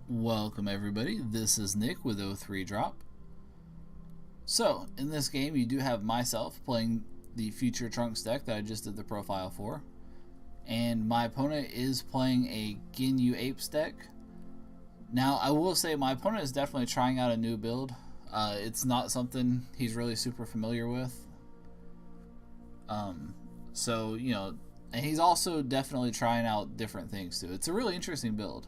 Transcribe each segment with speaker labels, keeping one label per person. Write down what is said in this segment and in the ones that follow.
Speaker 1: Welcome everybody, this is Nick with O3 Drop. So, in this game you do have myself playing the Future Trunks deck that I just did the profile for. And my opponent is playing a Ginyu Apes deck. Now, I will say my opponent is definitely trying out a new build. It's not something he's really super familiar with. And he's also definitely trying out different things too. It's a really interesting build.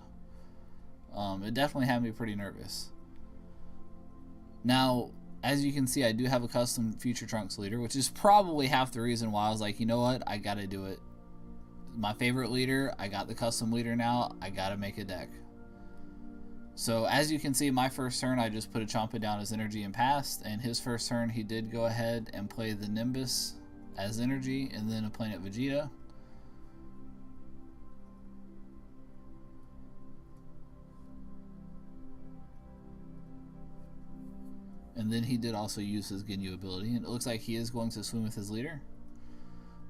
Speaker 1: It definitely had me pretty nervous. Now, as you can see, I do have a custom Future Trunks leader, which is probably half the reason why I was like, you know what, I gotta do it. My favorite leader, I got the custom leader now, I gotta make a deck. So as you can see, my first turn I just put a Champa down as energy and passed, and his first turn he did go ahead and play the Nimbus as energy and then a Planet Vegeta. And then he did also use his Ginyu ability, and it looks like he is going to swing with his leader.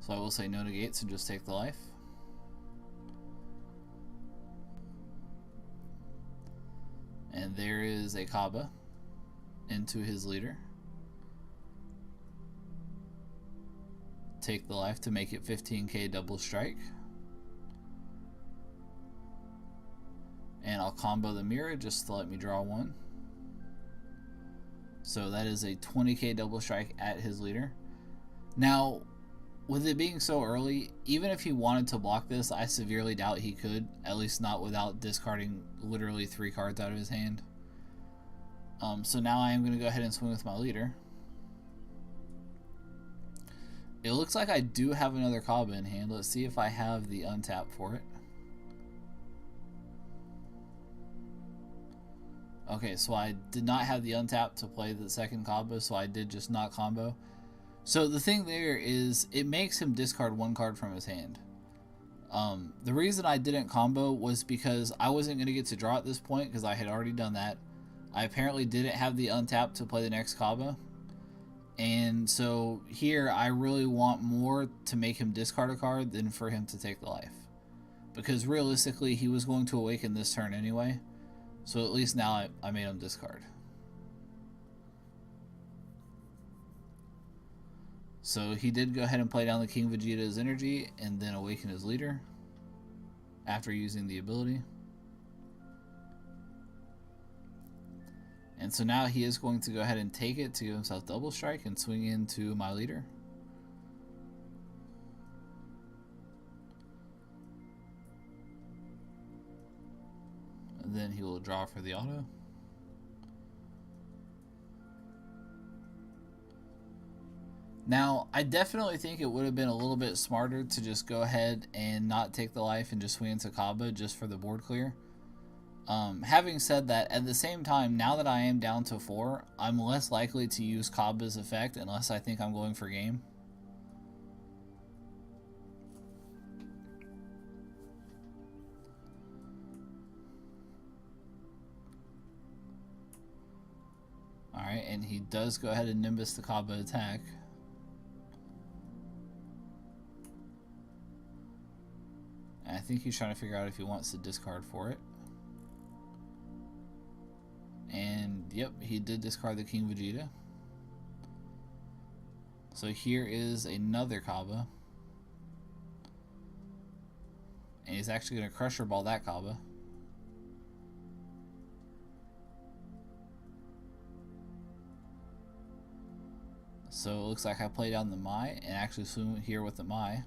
Speaker 1: So I will say no negates and just take the life. And there is a Kaba into his leader. Take the life to make it 15k double strike. And I'll combo the mirror just to let me draw one. So that is a 20k double strike at his leader. Now, with it being so early, even if he wanted to block this, I severely doubt he could, at least not without discarding literally 3 cards out of his hand. So now I am going to go ahead and swing with my leader. It looks like I do have another Kaba in hand. Let's see if I have the untap for it. Okay, so I did not have the untap to play the second combo, so I did just not combo. So the thing there is, it makes him discard 1 card from his hand. The reason I didn't combo was because I wasn't going to get to draw at this point, because I had already done that. I apparently didn't have the untap to play the next Kaba. And so here, I really want more to make him discard a card than for him to take the life. Because realistically, he was going to awaken this turn anyway. So at least now I made him discard. So he did go ahead and play down the King Vegeta's energy and then awaken his leader after using the ability. And so now he is going to go ahead and take it to give himself double strike and swing into my leader. And then he will draw for the auto. Now, I definitely think it would have been a little bit smarter to just go ahead and not take the life and just swing into Kaba just for the board clear. Having said that, at the same time, now that I am down to 4, I'm less likely to use Kaba's effect unless I think I'm going for game. Alright, and he does go ahead and Nimbus the Kaba attack. And I think he's trying to figure out if he wants to discard for it. And yep, he did discard the King Vegeta. So here is another Kaba. And he's actually going to Crusher Ball that Kaba. So it looks like I play down the Mai and actually swing here with the Mai.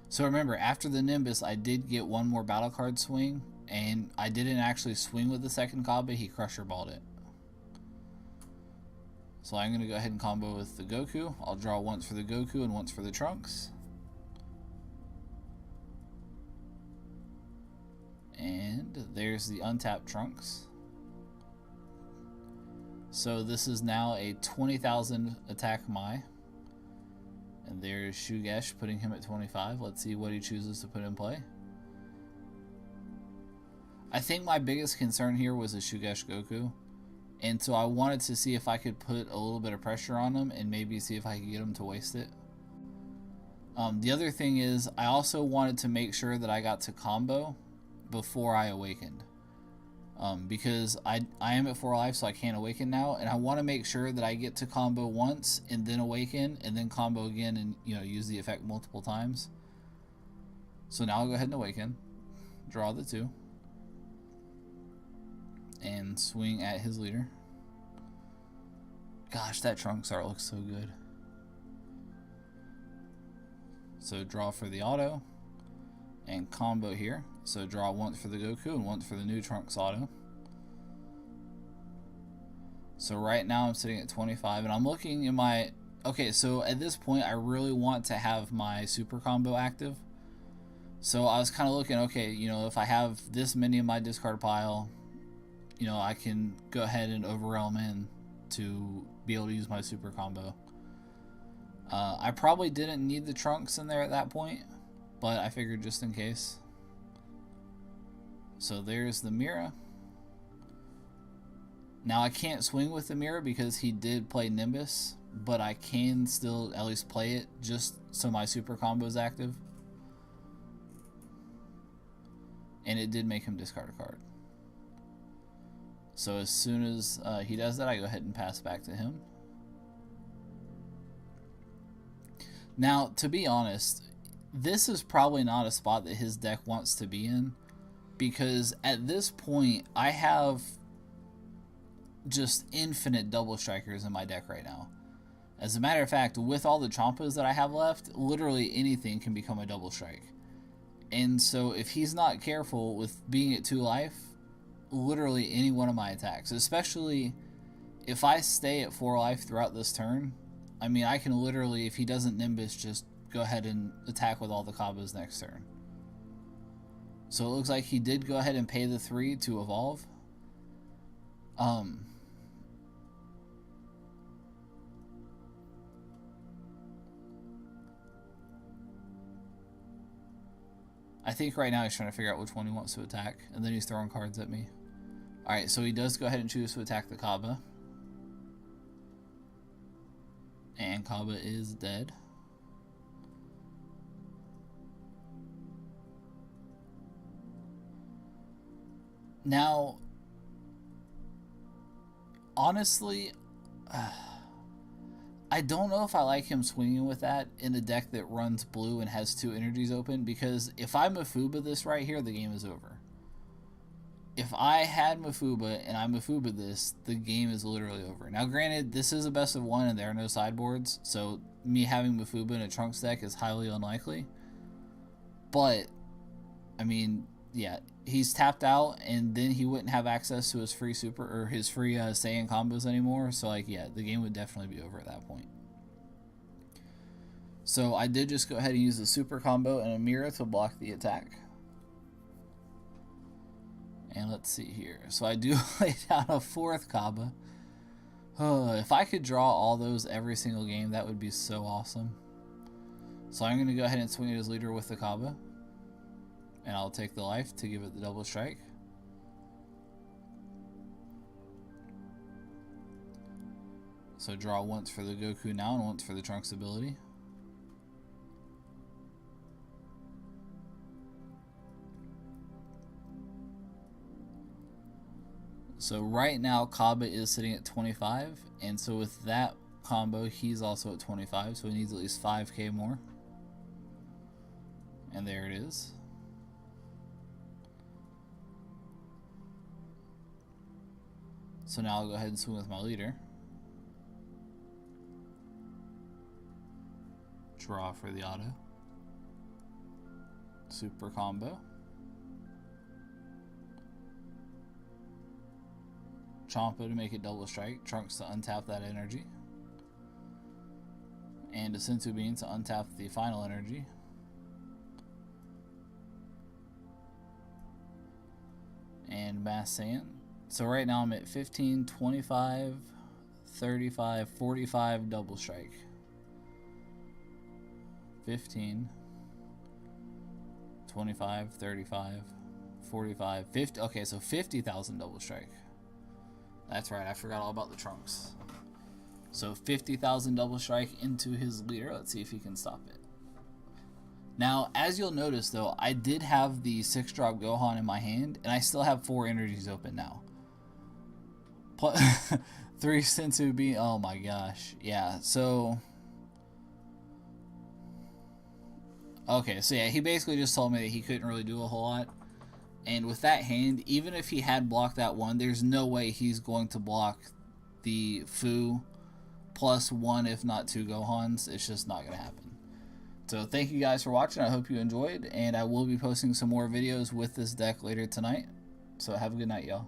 Speaker 1: So remember, after the Nimbus, I did get one more battle card swing, and I didn't actually swing with the second Kaba, he Crusher Balled it. So I'm going to go ahead and combo with the Goku. I'll draw once for the Goku and once for the Trunks. And there's the untapped Trunks. So this is now a 20,000 attack Mai. And there's Shu-Ture putting him at 25. Let's see what he chooses to put in play. I think my biggest concern here was a Shu-Ture Goku. And so I wanted to see if I could put a little bit of pressure on him and maybe see if I could get him to waste it. The other thing is I also wanted to make sure that I got to combo before I awakened. Because I am at 4 life, so I can't awaken now, and I want to make sure that I get to combo once and then awaken and then combo again and use the effect multiple times. So now I'll go ahead and awaken, draw the 2, and swing at his leader. Gosh, that Trunks art looks so good. So draw for the auto and combo here. So draw once for the Goku and once for the new Trunks auto. So right now I'm sitting at 25 and I'm looking in my... Okay, so at this point I really want to have my super combo active. So I was kind of looking, okay, if I have this many in my discard pile, I can go ahead and overwhelm in to be able to use my super combo. I probably didn't need the Trunks in there at that point, but I figured just in case. So there's the Mira. Now I can't swing with the Mira because he did play Nimbus, but I can still at least play it just so my super combo is active. And it did make him discard a card. So as soon as he does that, I go ahead and pass back to him. Now, to be honest, this is probably not a spot that his deck wants to be in, because at this point, I have just infinite double strikers in my deck right now. As a matter of fact, with all the Chompas that I have left, literally anything can become a double strike. And so if he's not careful with being at 2 life, literally any one of my attacks, especially if I stay at 4 life throughout this turn, I mean, I can literally, if he doesn't Nimbus, just go ahead and attack with all the combos next turn. So it looks like he did go ahead and pay the 3 to evolve. I think right now he's trying to figure out which one he wants to attack, and then he's throwing cards at me. Alright, so he does go ahead and choose to attack the Kaba. And Kaba is dead. Now, honestly, I don't know if I like him swinging with that in a deck that runs blue and has 2 energies open, because if I Mafuba this right here, the game is over. If I had Mafuba and I Mafuba this, the game is literally over. Now granted, this is a best of 1 and there are no sideboards, so me having Mafuba in a Trunks deck is highly unlikely. But, I mean, yeah, he's tapped out and then he wouldn't have access to his free super or his free Saiyan combos anymore, so like, yeah, the game would definitely be over at that point. So I did just go ahead and use the super combo and a Mira to block the attack. And let's see here. So I do lay down a 4th Kaba. If I could draw all those every single game, that would be so awesome. So I'm going to go ahead and swing at his leader with the Kaba. And I'll take the life to give it the double strike. So draw once for the Goku now and once for the Trunks ability. So right now Kaba is sitting at 25, and so with that combo he's also at 25, so he needs at least 5k more. And there it is. So now I'll go ahead and swing with my leader. Draw for the auto. Super combo. Champa to make it double strike. Trunks to untap that energy. And a Senzu Bean to untap the final energy. And Mass Saiyan. So right now I'm at 15, 25, 35, 45 double strike. 15, 25, 35, 45, 50. Okay, so 50,000 double strike. That's right, I forgot all about the Trunks. So 50,000 double strike into his leader. Let's see if he can stop it. Now, as you'll notice though, I did have the 6-drop Gohan in my hand, and I still have 4 energies open now. Plus, 3 Senzu being, oh my gosh. Yeah, so... Okay, so yeah, he basically just told me that he couldn't really do a whole lot. And with that hand, even if he had blocked that one, there's no way he's going to block the Fu plus 1, if not 2 Gohans. It's just not going to happen. So thank you guys for watching. I hope you enjoyed, and I will be posting some more videos with this deck later tonight. So have a good night, y'all.